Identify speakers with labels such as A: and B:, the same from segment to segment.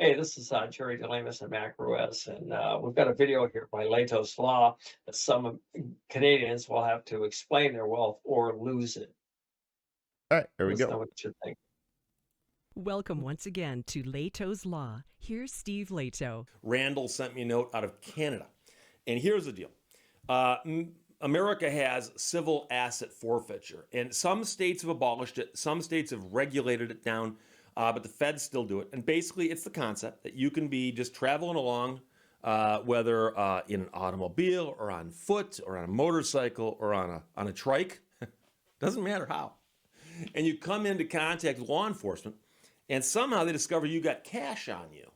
A: Hey, this is Jerry Delemus and Mac Ruiz, and we've got a video here by Lehtos Law that some Canadians will have to explain their wealth or lose it.
B: All right, here we
A: Listen
B: go.
A: to what you think.
C: Welcome once again to Lehtos Law. Here's Steve Lehto.
D: Randall sent me a note out of Canada. And here's the deal. America has civil asset forfeiture, and some states have abolished it, some states have regulated it down, but the feds still do it. And basically, it's the concept that you can be just traveling along, whether in an automobile or on foot or on a motorcycle or on a trike, doesn't matter how. And you come into contact with law enforcement, and somehow they discover you got cash on you.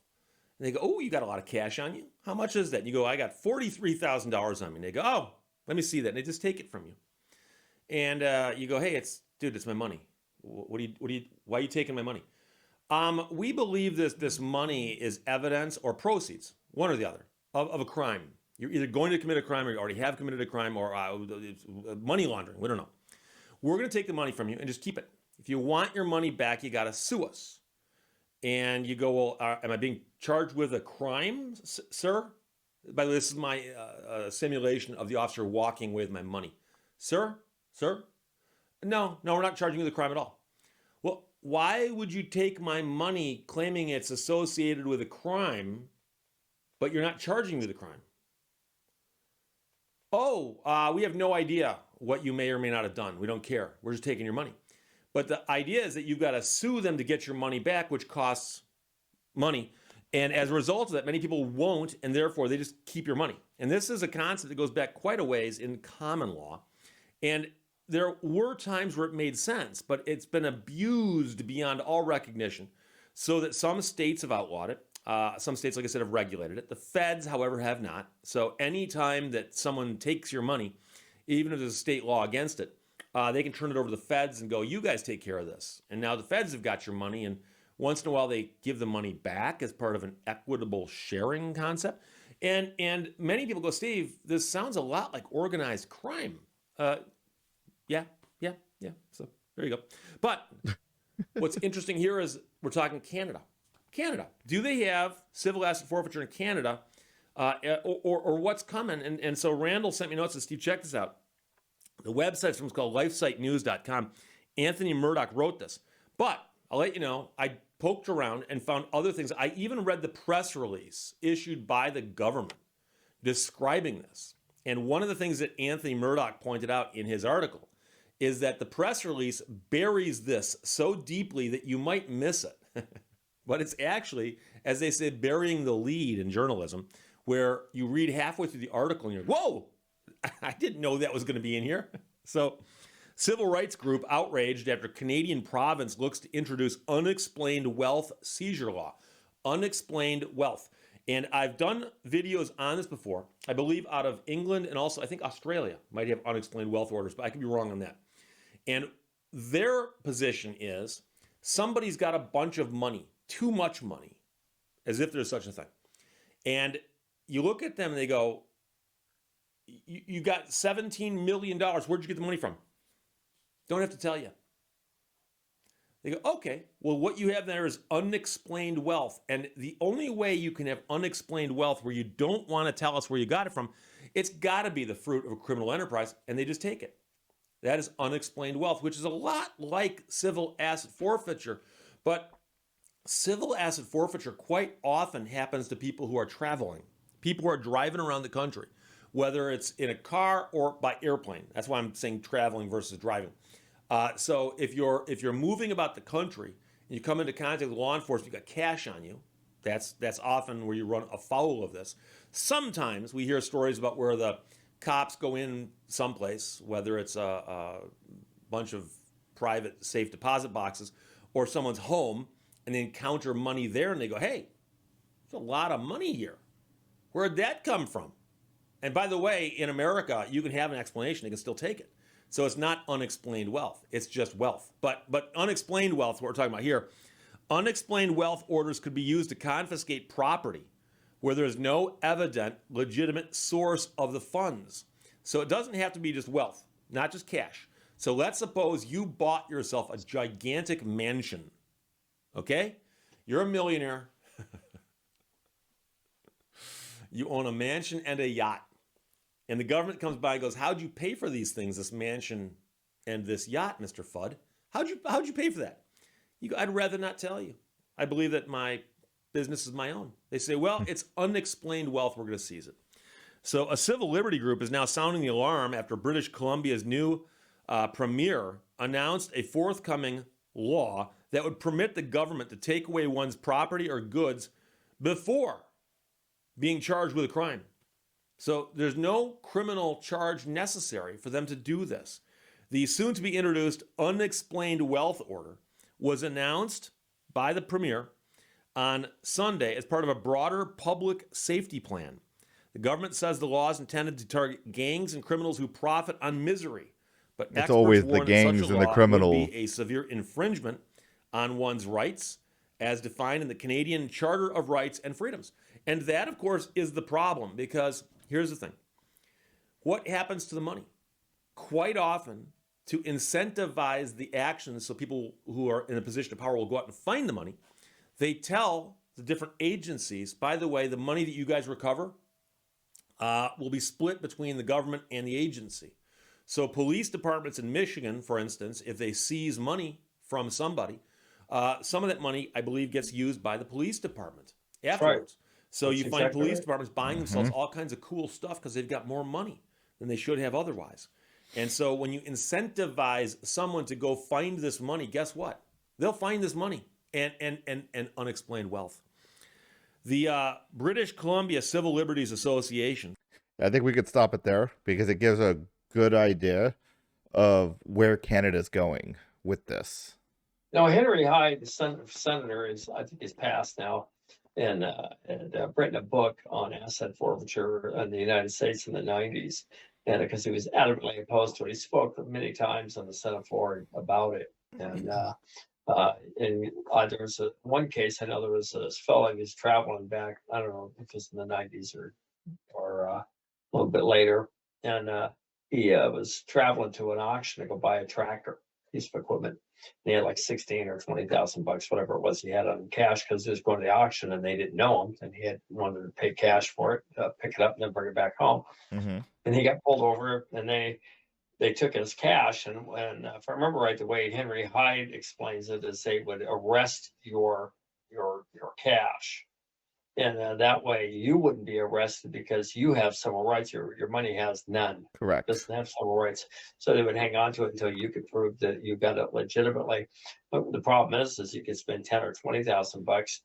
D: And they go, "Oh, you got a lot of cash on you? How much is that?" And you go, "I got $43,000 on me." And they go, "Oh, let me see that." And they just take it from you. And you go, "Hey, it's my money. Why are you taking my money?" We believe this money is evidence or proceeds, one or the other, of a crime. You're either going to commit a crime or you already have committed a crime or money laundering. We don't know. We're going to take the money from you and just keep it. If you want your money back, you got to sue us. And you go, "Well, am I being charged with a crime, sir?" By the way, this is my simulation of the officer walking away with my money. "Sir? Sir? No, we're not charging you the crime at all." "Well, why would you take my money claiming it's associated with a crime, but you're not charging me the crime?" "Oh, we have no idea what you may or may not have done. We don't care. We're just taking your money." But the idea is that you've got to sue them to get your money back, which costs money. And as a result of that, many people won't, and therefore they just keep your money. And this is a concept that goes back quite a ways in common law. And there were times where it made sense, but it's been abused beyond all recognition so that some states have outlawed it. Some states, like I said, have regulated it. The feds, however, have not. So anytime that someone takes your money, even if there's a state law against it, they can turn it over to the feds and go, "You guys take care of this." And now the feds have got your money, and once in a while they give the money back as part of an equitable sharing concept. And many people go, "Steve, this sounds a lot like organized crime." Yeah, yeah, yeah. So there you go. But what's interesting here is we're talking Canada. Canada. Do they have civil asset forfeiture in Canada, or what's coming? And so Randall sent me notes and Steve, check this out. The website's from, it's called lifesitenews.com. Anthony Murdoch wrote this. But I'll let you know, I poked around and found other things. I even read the press release issued by the government describing this. And one of the things that Anthony Murdoch pointed out in his article is that the press release buries this so deeply that you might miss it. But it's actually, as they say, burying the lead in journalism, where you read halfway through the article and you're, "Whoa, I didn't know that was going to be in here." So, civil rights group outraged after Canadian province looks to introduce unexplained wealth seizure law. Unexplained wealth. And I've done videos on this before. I believe out of England and also I think Australia might have unexplained wealth orders, but I could be wrong on that. And their position is somebody's got a bunch of money, too much money, as if there's such a thing. And you look at them and they go, "You got $17 million. Where'd you get the money from?" Don't have to tell you. They go, "Okay, well, what you have there is unexplained wealth." And the only way you can have unexplained wealth where you don't want to tell us where you got it from, it's got to be the fruit of a criminal enterprise, and they just take it. That is unexplained wealth, which is a lot like civil asset forfeiture. But civil asset forfeiture quite often happens to people who are traveling, people who are driving around the country, whether it's in a car or by airplane. That's why I'm saying traveling versus driving. So if you're moving about the country and you come into contact with law enforcement, you got cash on you. That's often where you run afoul of this. Sometimes we hear stories about where the cops go in someplace, whether it's a bunch of private safe deposit boxes or someone's home, and they encounter money there and they go, "Hey, there's a lot of money here. Where'd that come from?" And by the way, in America, you can have an explanation. They can still take it. So it's not unexplained wealth. It's just wealth. But unexplained wealth, what we're talking about here, unexplained wealth orders could be used to confiscate property where there is no evident legitimate source of the funds. So it doesn't have to be just wealth, not just cash. So let's suppose you bought yourself a gigantic mansion. Okay? You're a millionaire. You own a mansion and a yacht. And the government comes by and goes, how'd you pay for these things, this mansion and this yacht, Mr. Fudd? How'd you pay for that? You go, I'd rather not tell you. I believe that my business is my own. They say, well, it's unexplained wealth. We're going to seize it. So a civil liberty group is now sounding the alarm after British Columbia's new premier announced a forthcoming law that would permit the government to take away one's property or goods before being charged with a crime. So there's no criminal charge necessary for them to do this. The soon-to-be introduced unexplained wealth order was announced by the premier on Sunday as part of a broader public safety plan. The government says the law is intended to target gangs and criminals who profit on misery. But
B: It's
D: experts
B: always the
D: warn that
B: gangs
D: such a
B: and the
D: law
B: criminals.
D: would be a severe infringement on one's rights as defined in the Canadian Charter of Rights and Freedoms. And that, of course, is the problem, because here's the thing. What happens to the money? Quite often, to incentivize the actions so people who are in a position of power will go out and find the money, they tell the different agencies, by the way, the money that you guys recover will be split between the government and the agency. So police departments in Michigan, for instance, if they seize money from somebody, some of that money, I believe, gets used by the police department afterwards. Right. So
A: That's
D: you find
A: exactly
D: police
A: right.
D: departments buying themselves all kinds of cool stuff because they've got more money than they should have otherwise. And so when you incentivize someone to go find this money, guess what? They'll find this money and unexplained wealth. The British Columbia Civil Liberties Association.
B: I think we could stop it there because it gives a good idea of where Canada's going with this.
A: Now, Henry Hyde, the senator, I think he's passed now, and written a book on asset forfeiture in the United States in the 90s. And because he was adamantly opposed to it, he spoke many times on the Senate floor about it. And there was one case, I know there was this fellow who was traveling back, I don't know if it was in the 90s or a little bit later. And he was traveling to an auction to go buy a tractor, piece of equipment. And he had like 16 or 20,000 bucks, whatever it was he had on cash, because he was going to the auction and they didn't know him. And he had wanted to pay cash for it, pick it up and then bring it back home.
B: Mm-hmm.
A: And he got pulled over and they took his cash. And when, if I remember right, the way Henry Hyde explains it is they would arrest your cash. And that way you wouldn't be arrested because you have civil rights. Your money has none.
B: Correct.
A: Doesn't have civil rights. So they would hang on to it until you could prove that you got it legitimately. But the problem is you could spend 10 or 20,000 bucks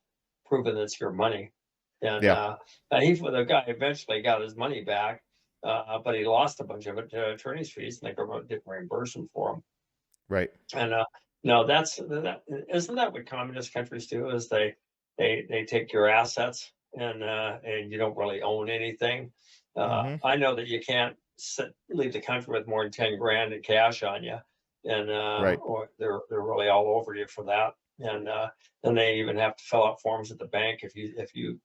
A: proving that's your money. And the guy eventually got his money back, but he lost a bunch of it to attorney's fees, and the government didn't reimburse him for them.
B: Right.
A: And no, isn't that what communist countries do? Is they take your assets and you don't really own anything. I know that you can't leave the country with more than 10 grand in cash on you, and
B: Right.
A: or they're really all over you for that. And then they even have to fill out forms at the bank if you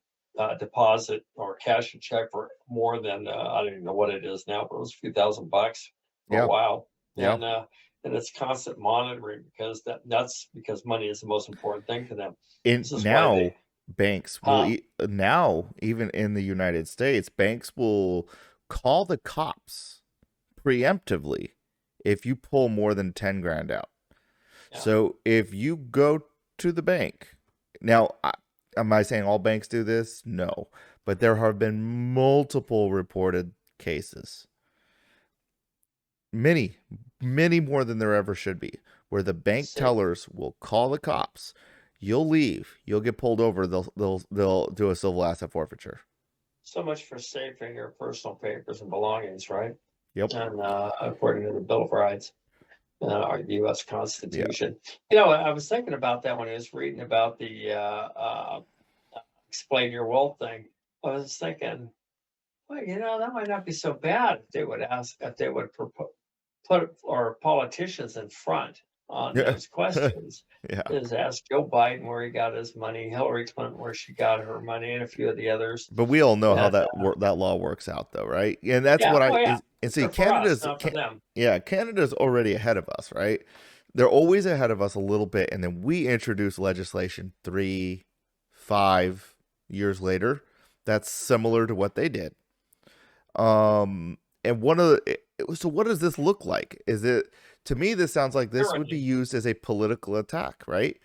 A: deposit or cash a check for more than I don't even know what it is now, but it was a few $1,000 for
B: Yeah.
A: a while.
B: Yeah.
A: And it's constant monitoring because that's because money is the most important thing to them.
B: And
A: This is
B: now
A: why
B: banks will now, even in the United States, banks will call the cops preemptively if you pull more than 10 grand out.
A: Yeah.
B: So if you go to the bank, now, am I saying all banks do this? No, but there have been multiple reported cases, many more than there ever should be, where the bank tellers will call the cops. You'll leave. You'll get pulled over. They'll do a civil asset forfeiture.
A: so much for saving your personal papers and belongings, right?
B: Yep.
A: And according to the Bill of Rights, our U.S. Constitution. You know, I was thinking about that when I was reading about the explain your wealth thing. I was thinking, well, you know, that might not be so bad if they would put our politicians in front on those questions. Is ask Joe Biden where he got his money, Hillary Clinton where she got her money, and a few of the others.
B: But we all know how that law works out, though, right? And that's what and see, Canada's Canada's already ahead of us, right? They're always ahead of us a little bit, and then we introduce legislation 3-5 years later that's similar to what they did. And one of the, so what does this look like? Is it, to me, this sounds like this would be used as a political attack, right?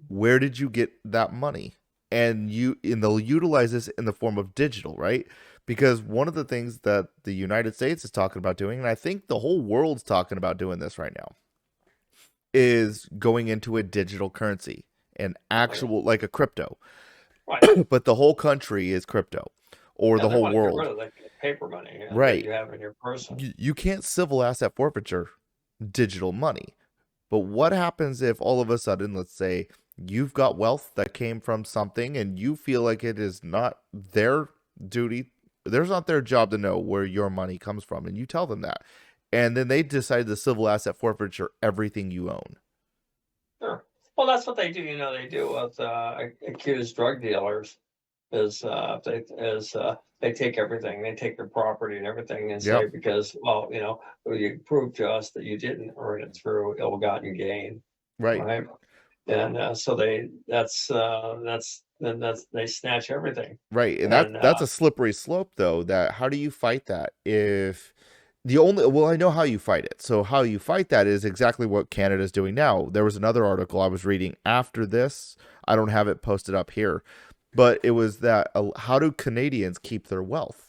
B: Where did you get that money? And they'll utilize this in the form of digital, right? Because one of the things that the United States is talking about doing, and I think the whole world's talking about doing this right now, is going into a digital currency, an actual, like a crypto.
A: Right.
B: But the whole country is crypto, or the whole world.
A: Get rid of the paper money,
B: right?
A: That you have in your person.
B: You can't civil asset forfeiture digital money. But what happens if all of a sudden, let's say, you've got wealth that came from something and you feel like it is not their duty, there's not their job to know where your money comes from, and you tell them that. And then they decide to civil asset forfeiture everything you own.
A: Sure. Well, that's what they do. They do with accused drug dealers. They take everything. They take their property and everything, and say, because, well, you proved to us that you didn't earn it through ill-gotten gain, right? And so they snatch everything,
B: right? And that's a slippery slope, though. That, how do you fight that? If I know how you fight it. So how you fight that is exactly what Canada's doing now. There was another article I was reading after this. I don't have it posted up here, but it was that how do Canadians keep their wealth?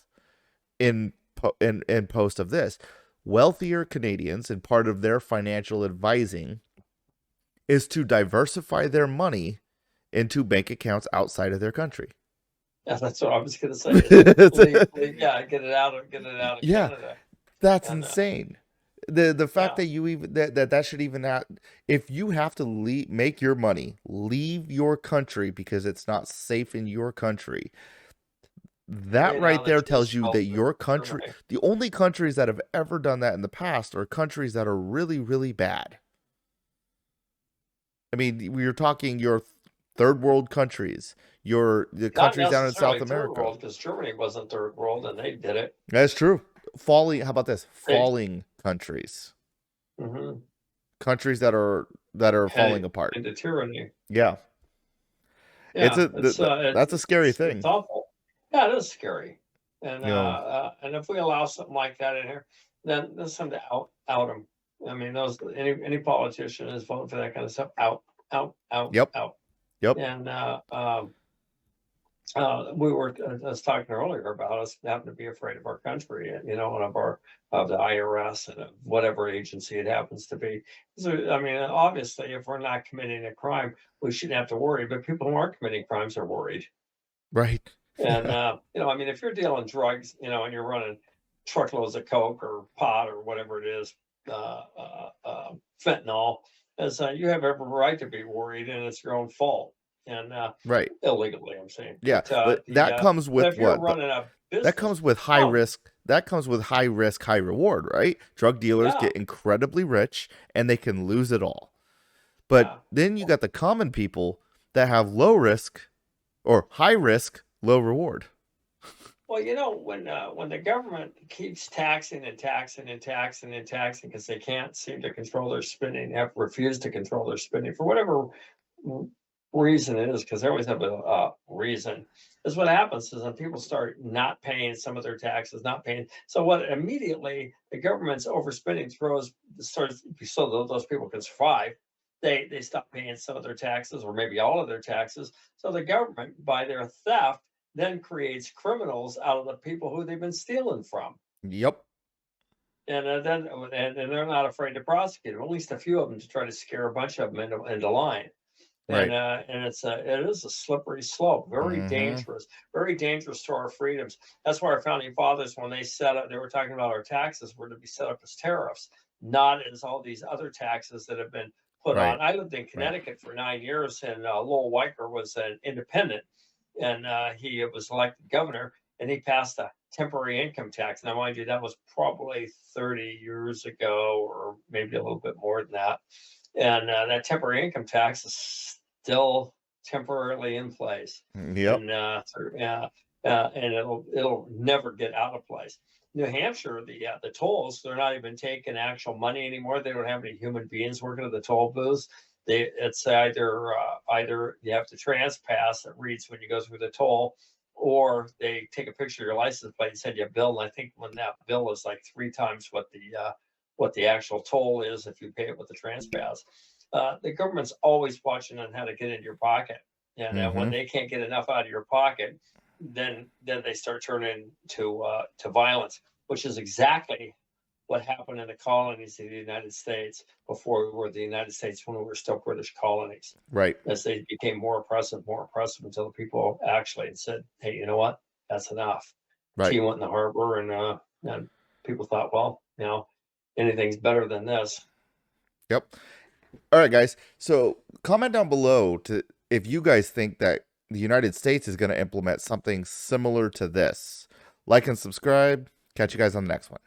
B: In post of this, wealthier Canadians, and part of their financial advising is to diversify their money into bank accounts outside of their country.
A: Yeah, that's what I was going to say. Get it out of Canada.
B: That's insane. The fact that you even that should even have, if you have to make your money leave your country because it's not safe in your country, that right there tells you that your country, the only countries that have ever done that in the past are countries that are really, really bad. I mean, we're talking your third world countries, the countries down in South America.
A: Because Germany wasn't third world and they did it.
B: That's true. How about this? Falling countries.
A: Mm-hmm.
B: Countries that are falling apart.
A: Into tyranny.
B: Yeah. That's a scary thing.
A: It's awful. Yeah, it is scary. And and if we allow something like that in here, then there's something to out them. I mean, any politician is voting for that kind of stuff. Out.
B: Yep.
A: And I was talking earlier about us having to be afraid of our country, and of the IRS and of whatever agency it happens to be. So, I mean, obviously, if we're not committing a crime, we shouldn't have to worry. But people who aren't committing crimes are worried,
B: right?
A: And I mean, if you're dealing drugs, and you're running truckloads of coke or pot or whatever it is, fentanyl, you have every right to be worried, and it's your own fault. And
B: right,
A: illegally, I'm saying.
B: Yeah, but that comes with what? That comes with high risk. That comes with high risk, high reward, right? Drug dealers get incredibly rich, and they can lose it all. But then you got the common people that have low risk or high risk, low reward.
A: Well, when the government keeps taxing and taxing and taxing and taxing because they can't seem to control their spending, have refused to control their spending for whatever reason it is, because they always have a reason, is what happens is when people start not paying some of their taxes, so what immediately the government's overspending starts, so those people can survive, they stop paying some of their taxes or maybe all of their taxes. So the government, by their theft, then creates criminals out of the people who they've been stealing from.
B: Yep.
A: And then they're not afraid to prosecute them, at least a few of them, to try to scare a bunch of them into line.
B: Right.
A: And it is a slippery slope, very dangerous to our freedoms. That's why our founding fathers, when they were talking about our taxes were to be set up as tariffs, not as all these other taxes that have been put on. I lived in Connecticut for 9 years, and Lowell Weicker was an independent, and he was elected governor, and he passed a temporary income tax. Now, mind you, that was probably 30 years ago, or maybe a little bit more than that. And that temporary income tax is still temporarily in place.
B: Yep.
A: And it'll never get out of place. New Hampshire, the tolls, they're not even taking actual money anymore. They don't have any human beings working at the toll booths. It's either you have to transpass that reads when you go through the toll, or they take a picture of your license plate and send you a bill. And I think when that bill is like 3 times what the actual toll is if you pay it with the TransPass, the government's always watching on how to get into your pocket. And when they can't get enough out of your pocket, then they start turning to violence, which is exactly what happened in the colonies of the United States before we were the United States, when we were still British colonies.
B: Right.
A: As they became more oppressive until the people actually said, "Hey, you know what? That's enough."
B: Right.
A: Tea went in the harbor, and people thought, well, anything's better than this.
B: Yep. All right, guys. So comment down below if you guys think that the United States is going to implement something similar to this. Like and subscribe. Catch you guys on the next one.